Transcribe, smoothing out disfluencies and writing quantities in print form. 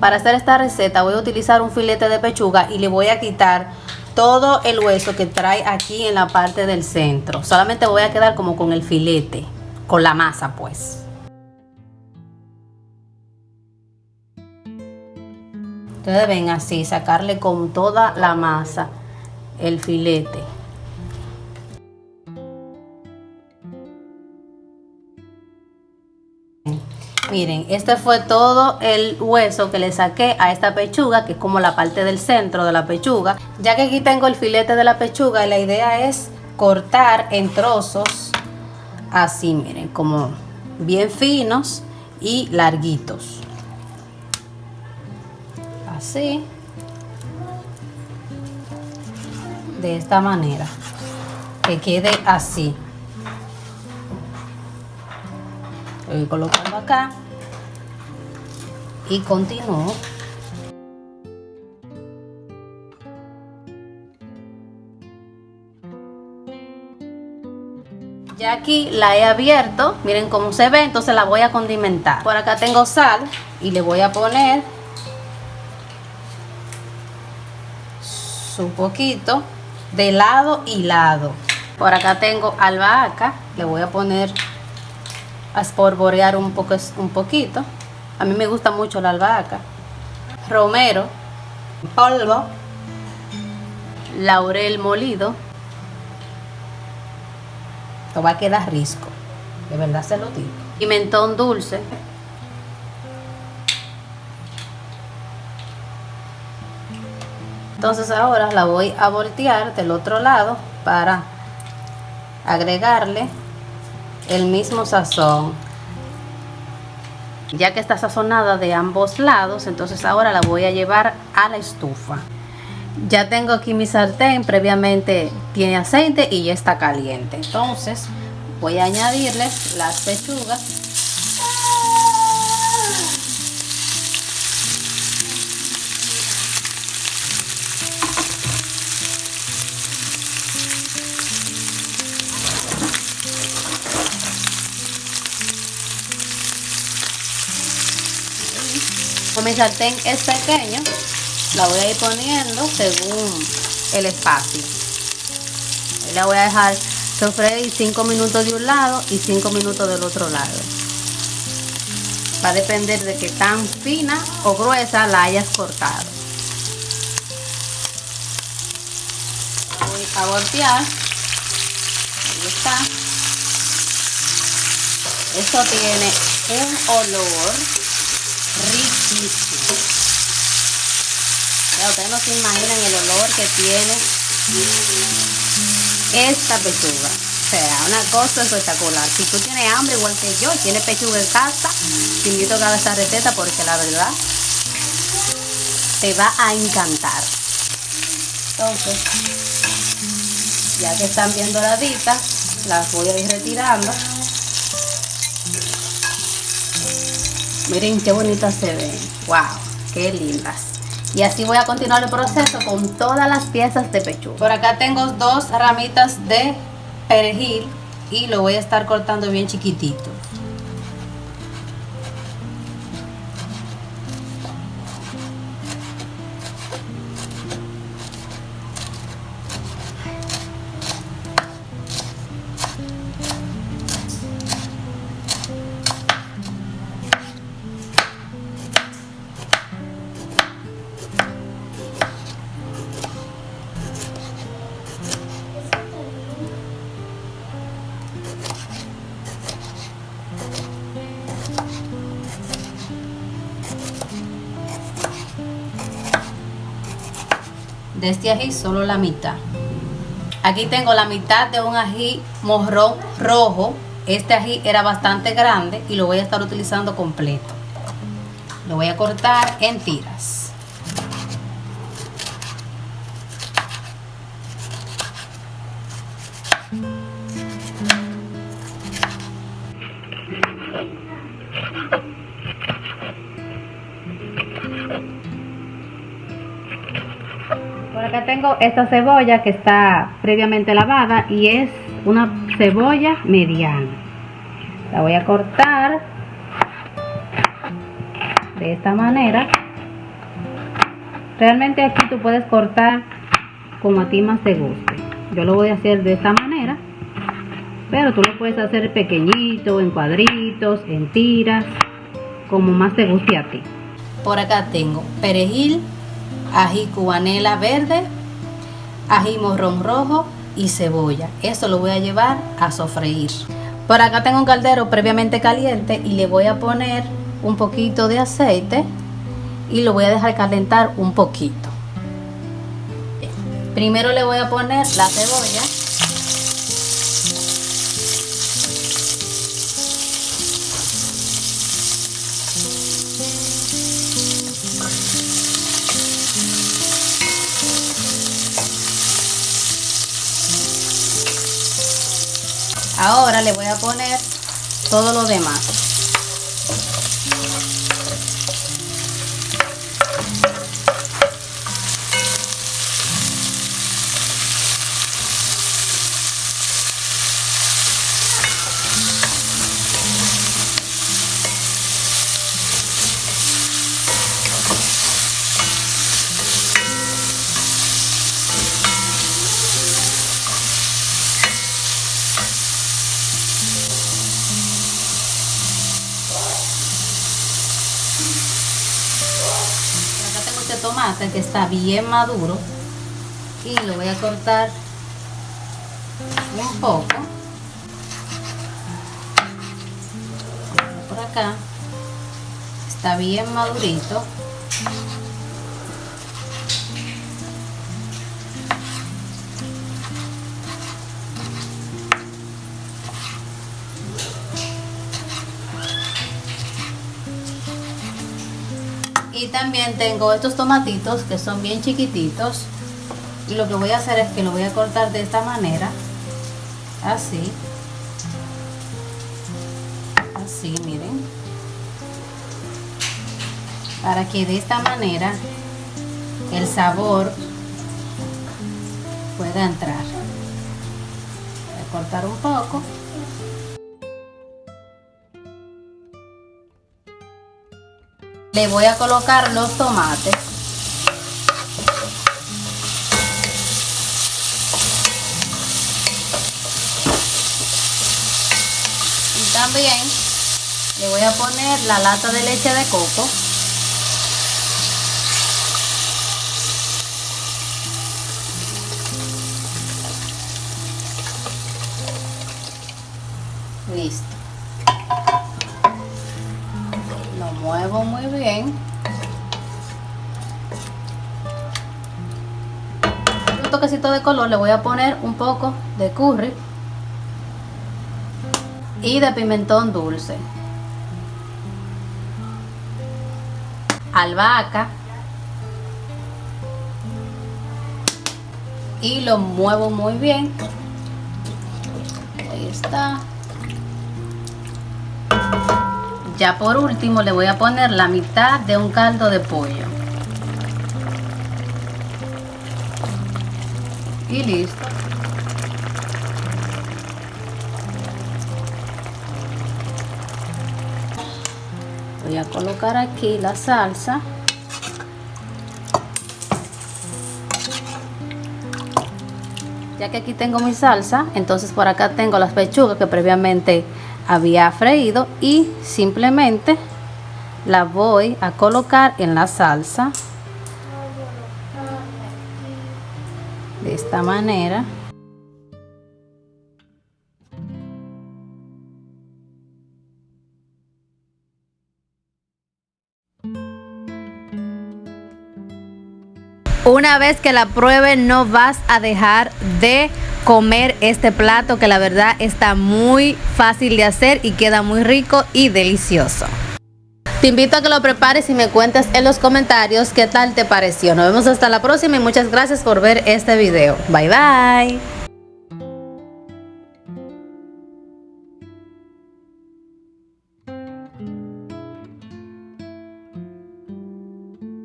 Para hacer esta receta voy a utilizar un filete de pechuga y le voy a quitar todo el hueso que trae aquí en la parte del centro. Solamente voy a quedar como con el filete, con la masa pues. Ustedes ven así, sacarle con toda la masa el filete. Miren, este fue todo el hueso que le saqué a esta pechuga, que es como la parte del centro de la pechuga. Ya que aquí tengo el filete de la pechuga, la idea es cortar en trozos así, miren, como bien finos y larguitos. Así. De esta manera. Que quede así. Voy colocando acá y continúo. Ya aquí la he abierto, miren cómo se ve, entonces la voy a condimentar. Por acá tengo sal y le voy a poner su poquito de lado y lado. Por acá tengo albahaca, le voy a poner a espolvorear un poquito. A mí me gusta mucho la albahaca. Romero, polvo, laurel molido. Esto va a quedar risco, de verdad se lo digo. Pimentón dulce. Entonces ahora la voy a voltear del otro lado para agregarle el mismo sazón. Ya que está sazonada de ambos lados, entonces ahora la voy a llevar a la estufa. Ya tengo aquí mi sartén, previamente tiene aceite y ya está caliente. Entonces voy a añadirle las pechugas. Como mi sartén es pequeño, la voy a ir poniendo según el espacio. La voy a dejar sofreír 5 minutos de un lado y 5 minutos del otro lado. Va a depender de qué tan fina o gruesa la hayas cortado. Voy a voltear. Ahí está. Esto tiene un olor riquísimo. Ya ustedes no se imaginan el olor que tiene esta pechuga. O sea, una cosa espectacular. Si tú tienes hambre igual que yo y tienes pechuga en casa, te invito a que hagas esta receta porque la verdad te va a encantar. Entonces, ya que están bien doraditas, las voy a ir retirando. Miren qué bonitas se ven. Wow, qué lindas. Y así voy a continuar el proceso con todas las piezas de pechuga. Por acá tengo 2 ramitas de perejil y lo voy a estar cortando bien chiquitito. De este ají solo la mitad. Aquí tengo la mitad de un ají morrón rojo. Este ají era bastante grande y lo voy a estar utilizando completo. Lo voy a cortar en tiras. Por acá tengo esta cebolla que está previamente lavada y es una cebolla mediana. La voy a cortar de esta manera Realmente aquí tú puedes cortar como a ti más te guste. Yo lo voy a hacer de esta manera, pero tú lo puedes hacer pequeñito, en cuadritos, en tiras, como más te guste a ti. Por acá tengo perejil, ají cubanela verde, ají morrón rojo y cebolla. Esto lo voy a llevar a sofreír. Por acá tengo un caldero previamente caliente y le voy a poner un poquito de aceite y lo voy a dejar calentar un poquito. Primero le voy a poner la cebolla. Ahora le voy a poner todo lo demás. Este tomate que está bien maduro y lo voy a cortar un poco por acá. Está bien madurito. Y también tengo estos tomatitos que son bien chiquititos. Y lo que voy a hacer es que lo voy a cortar de esta manera. Así. Así, miren. Para que de esta manera el sabor pueda entrar. Voy a cortar un poco. Le voy a colocar los tomates. Y también le voy a poner la lata de leche de coco. Listo. Lo muevo muy bien. Un toquecito de color, le voy a poner un poco de curry y de pimentón dulce, albahaca, y lo muevo muy bien. Ahí está. Ya por último le voy a poner la mitad de un caldo de pollo. Y listo. Voy a colocar aquí la salsa. Ya que aquí tengo mi salsa, entonces por acá tengo las pechugas que previamente había freído y simplemente la voy a colocar en la salsa de esta manera. Una vez que la pruebe no vas a dejar de comer este plato, que la verdad está muy fácil de hacer y queda muy rico y delicioso. Te invito a que lo prepares y me cuentes en los comentarios qué tal te pareció. Nos vemos hasta la próxima y muchas gracias por ver este video. Bye bye.